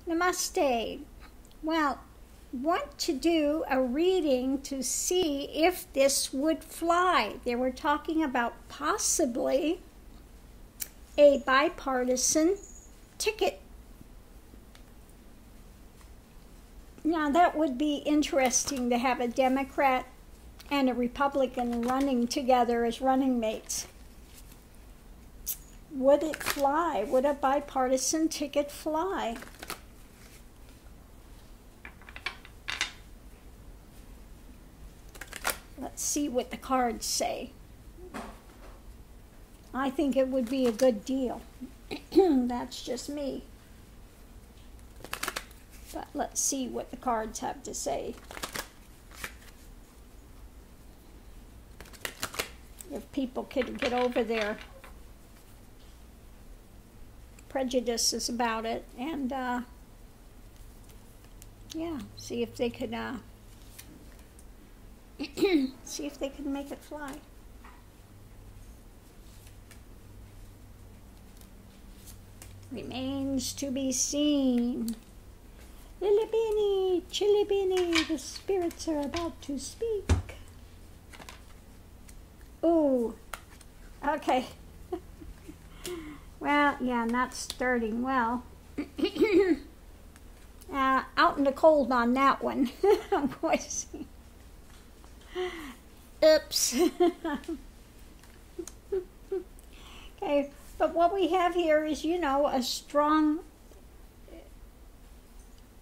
Namaste. Well, want to do a reading to see if this would fly. They were talking about possibly a bipartisan ticket. Now that would be interesting to have a Democrat and a Republican running together as running mates. Would it fly? Would a bipartisan ticket fly? Let's see what the cards say. I think it would be a good deal. That's just me. But let's see what the cards have to say. If people could get over their prejudices about it and yeah, see if they could see if they can make it fly. Remains to be seen. Lily Beanie, Chili Beanie, the spirits are about to speak. Ooh, okay. Well, yeah, not starting well. Out in the cold on that one. Boys. Oops. Okay, but what we have here is, you know, a strong,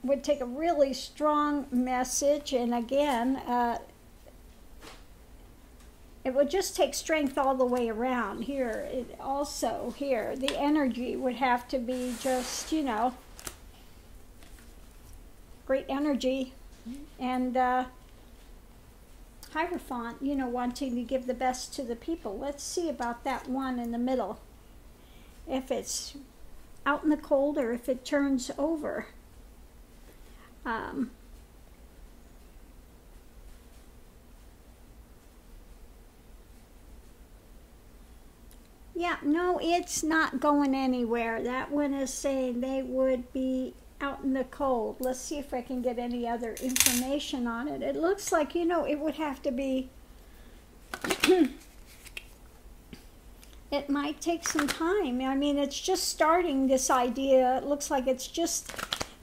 would take a really strong message, and again, it would just take strength all the way around here. It also here, the energy would have to be just, you know, great energy, and Hierophant, you know, wanting to give the best to the people. Let's see about that one in the middle. If it's out in the cold or if it turns over. Yeah, no, it's not going anywhere. That one is saying they would be out in the cold. Let's see if I can get any other information on it. It looks like, you know, it would have to be it might take some time. I mean, it's just starting, this idea. It looks like it's just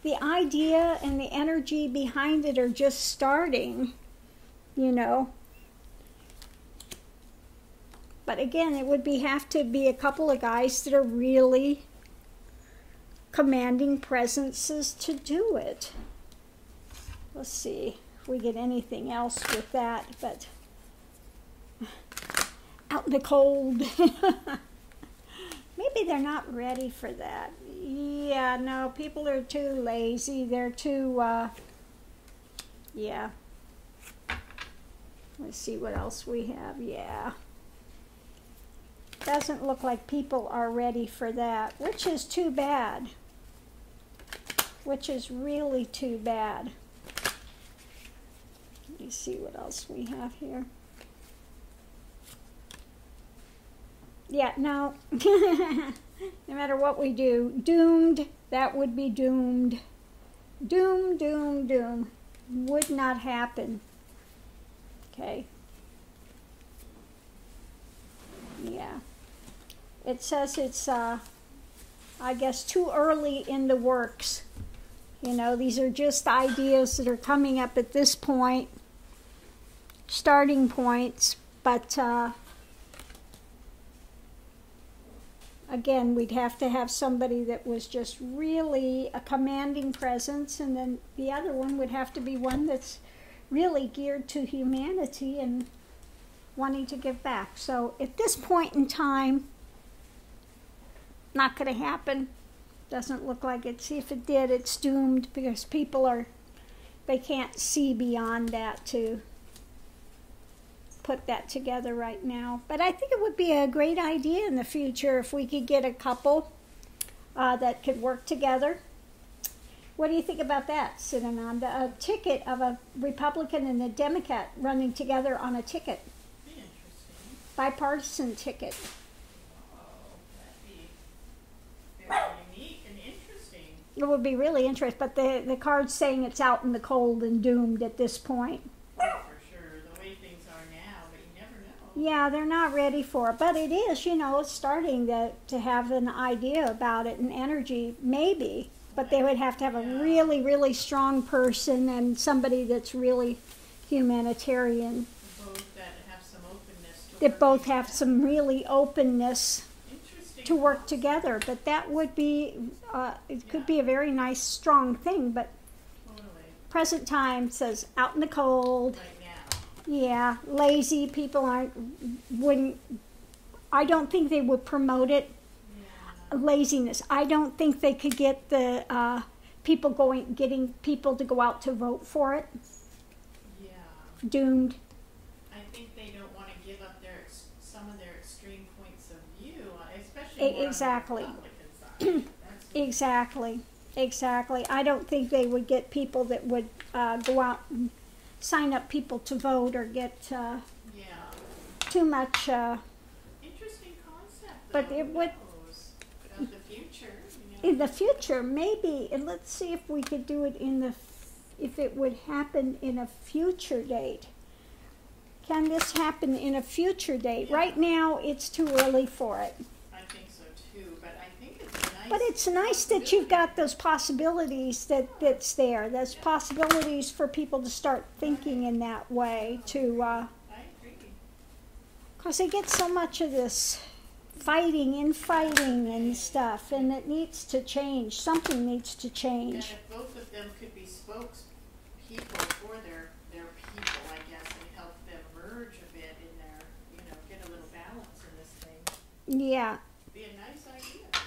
the idea and the energy behind it are just starting, you know. But again, it would have to be a couple of guys that are really commanding presences to do it. Let's see if we get anything else with that, but out in the cold. Maybe they're not ready for that. Yeah, no, people are too lazy. They're too, yeah. Let's see what else we have. Yeah. Doesn't look like people are ready for that, which is too bad. Which is really too bad. Let me see what else we have here. Yeah, no. No matter what we do, doomed, that would be doomed. Doom, doom, doom. Would not happen. Okay. Yeah. It says it's, I guess, too early in the works. You know, these are just ideas that are coming up at this point, starting points, but again, we'd have to have somebody that was just really a commanding presence, and then the other one would have to be one that's really geared to humanity and wanting to give back. So at this point in time, not going to happen. Doesn't look like it. See, if it did, it's doomed, because people they can't see beyond that to put that together right now. But I think it would be a great idea in the future if we could get a couple that could work together. What do you think about that, Siddhananda? A ticket of a Republican and a Democrat running together on a ticket. Interesting. Bipartisan ticket. Oh, that'd be very unique and interesting. It would be really interesting, but the card's saying it's out in the cold and doomed at this point. For sure, the way things are now, but you never know. Yeah, they're not ready for it, but it is, it's starting to have an idea about it and energy, maybe, but they would have to have a really, really strong person and somebody that's really humanitarian. Both that have some openness to That both have some really openness to work together, but that would be, it could be a very nice, strong thing, but present time says out in the cold. Yeah, lazy people I don't think they would promote it. Laziness. I don't think they could get the getting people to go out to vote for it. Yeah. Doomed. I think they don't want to give up some of their extreme points of view, especially Exactly. on the Republican side. Exactly. I don't think they would get people that would go out and sign up people to vote or get too much. Interesting concept. But it would. About the future. In the future, maybe, and let's see if we could do it if it would happen in a future date. Can this happen in a future date? Yeah. Right now, it's too early for it. I think so too, but I think it's nice. But it's nice that you've got those possibilities that's there. There's possibilities for people to start thinking in that way, I agree. because they get so much of this fighting and stuff, and it needs to change. Something needs to change. And if both of them could be spokespeople for their people, I guess, and help them merge a bit in their, get a little balance in this thing. Yeah. Be a nice idea. Yeah,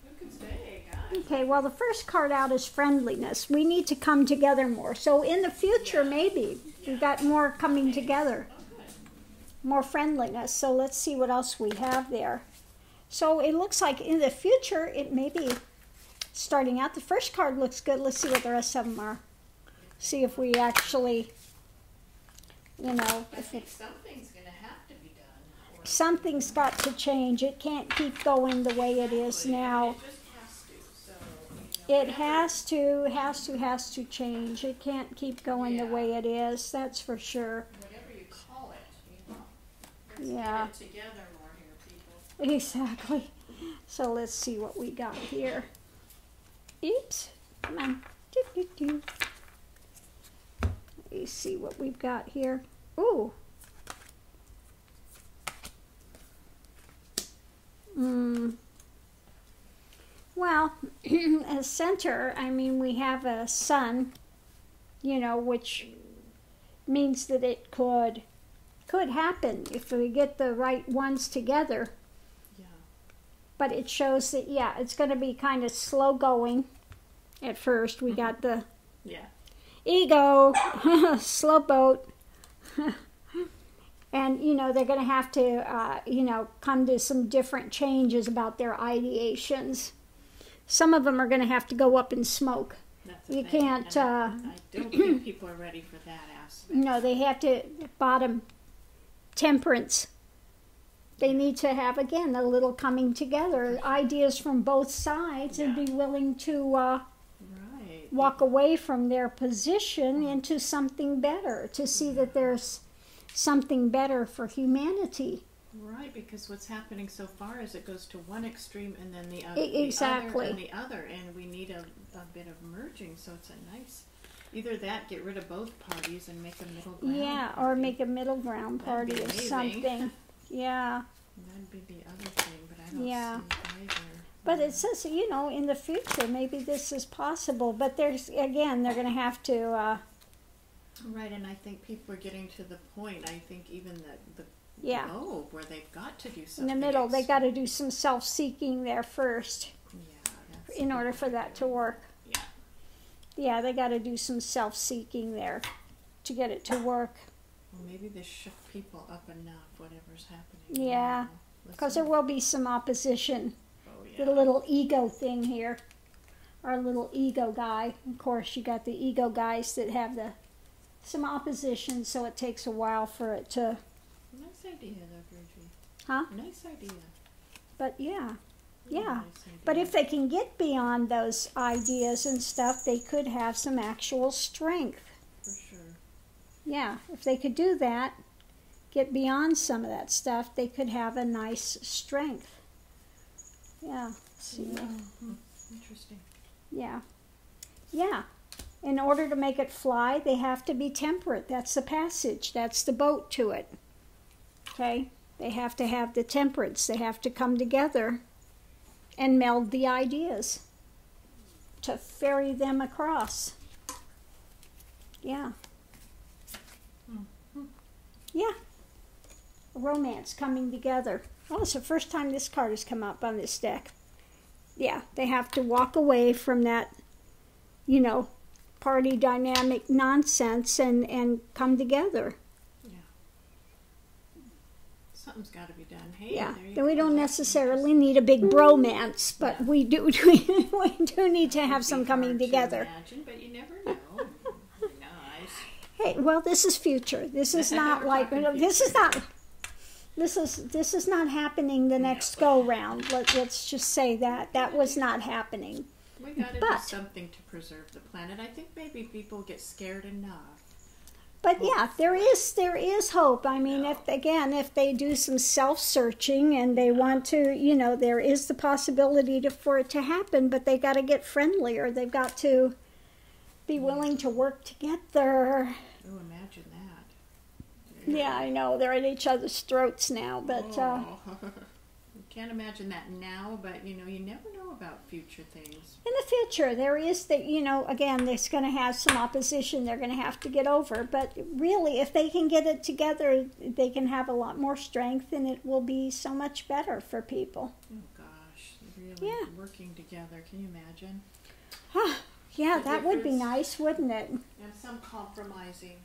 who could say, guys? Okay, well, the first card out is friendliness. We need to come together more. So in the future, maybe, we got more coming together. Oh, good. More friendliness. So let's see what else we have there. So it looks like in the future, it may be starting out. The first card looks good. Let's see what the rest of them are. See if we actually, I think something's going to have to be done. Something's got to change. It can't keep going the way it is now. It just has to. So, It has to change. It can't keep going the way it is. That's for sure. Whatever you call it, let's Yeah. get it together more here, people. Exactly. So let's see what we got here. Oops. Come on. Doo-doo-doo. Let me see what we've got here. Ooh. Well, as center, we have a sun, which means that it could happen if we get the right ones together. Yeah. But it shows that, it's going to be kind of slow going at first. We got the ego, slow boat. And, they're going to have to, come to some different changes about their ideations. Some of them are going to have to go up in smoke. That's You thing. can't... I don't think people are ready for that aspect. No, they have to, bottom, temperance. They need to have, again, a little coming together, ideas from both sides, and be willing to walk away from their position into something better, to see that there's something better for humanity. Right, because what's happening so far is it goes to one extreme and then the other, Exactly. the other, and we need a bit of merging, so it's a nice, either that, get rid of both parties and make a middle ground Yeah, party. or make a middle ground party That'd or be amazing. something. Yeah. That'd be the other thing, but I don't see it either. But it says, in the future, maybe this is possible. But they're going to have to... Right, and I think people are getting to the point, I think even the globe, where they've got to do something. In the middle, they got to do some self-seeking there first. Yeah, in order for that to work. Yeah. Yeah, they got to do some self-seeking there to get it to work. Well, maybe this shook people up enough, whatever's happening. Yeah, because there will be some opposition. Oh, yeah. The little ego thing here. Our little ego guy. Of course, you got the ego guys that have some opposition, so it takes a while for it to... Nice idea, though, Bridgie. Huh? Nice idea. But yeah, Yeah. Nice But idea. if they can get beyond those ideas and stuff, they could have some actual strength. For sure. Yeah, if they could do that, get beyond some of that stuff, they could have a nice strength. Yeah. See. Interesting. Yeah. Yeah. In order to make it fly, they have to be temperate. That's the passage. That's the boat to it. Okay? They have to have the temperance. They have to come together and meld the ideas to ferry them across. Yeah. Yeah. Romance coming together. Oh, it's the first time this card has come up on this deck. Yeah, they have to walk away from that, party dynamic nonsense and come together. Yeah. Something's got to be done. Hey, Yeah, there you then we go. don't That's necessarily need a big bromance, but Yeah. we do need to have It'd some be coming hard to together. imagine, but you never know. Nice. Hey, well, this is future. This is not We're like talking this is future. not. This is not happening the next go round. Let's just say that was not happening. We got to do But- something to preserve the planet. I think maybe people get scared enough. But yeah, there is hope. I mean, if they do some self-searching and they want to, there is the possibility for it to happen. But they got to get friendlier. They've got to be willing to work together. Oh, imagine that. Yeah, I know they're at each other's throats now, but Oh. You can't imagine that now, but you never know about future things. in the future there is again, there's going to have some opposition they're going to have to get over. But really, if they can get it together, they can have a lot more strength, and it will be so much better for people. Oh gosh, really Yeah. working together. Can you imagine? Yeah, The that would be difference- nice, wouldn't it? And some compromising,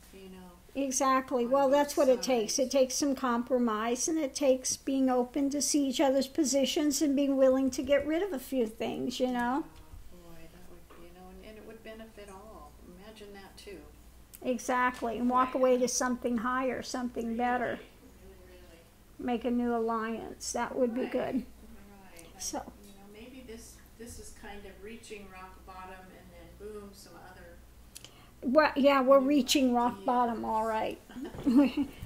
Exactly. On Well, both that's what it takes. sides. It takes some compromise, and it takes being open to see each other's positions and being willing to get rid of a few things, Oh, boy, that would, and it would benefit all. Imagine that too. Exactly. And walk away to something higher, something better. Really. Make a new alliance. That would be good. Right. So. Maybe this is kind of reaching rock bottom, and then boom, some other. Well, yeah, we're reaching rock bottom, all right.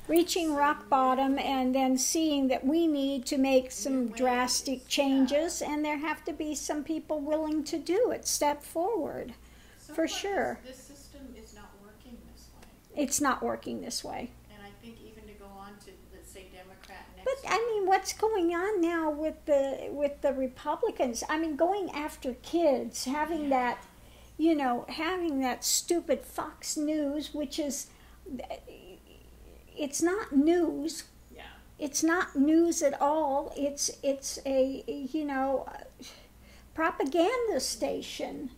Reaching rock bottom and then seeing that we need to make some drastic changes, and there have to be some people willing to do it, step forward. So For far, sure. This system is not working this way, It's not working this way. and I think even to go on to, let's say, Democrat next. But I mean, what's going on now with the Republicans? I mean, going after kids, having that, having that stupid Fox News, which is, it's not news. Yeah. It's not news at all. It's a propaganda station.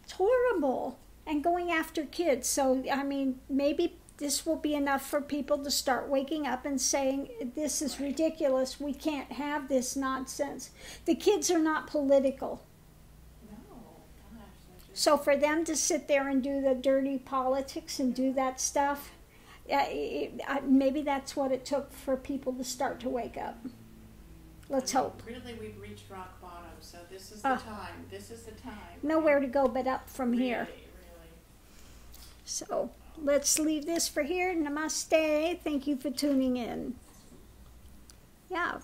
It's horrible, and going after kids. So I mean, maybe this will be enough for people to start waking up and saying, this is ridiculous. We can't have this nonsense. The kids are not political. No, gosh, that's just. So for them to sit there and do the dirty politics and do that stuff, maybe that's what it took for people to start to wake up. Let's hope. Really, we've reached rock bottom, so this is the time. This is the time. Nowhere to go but up from here. Really. So let's leave this for here. Namaste. Thank you for tuning in. Yeah.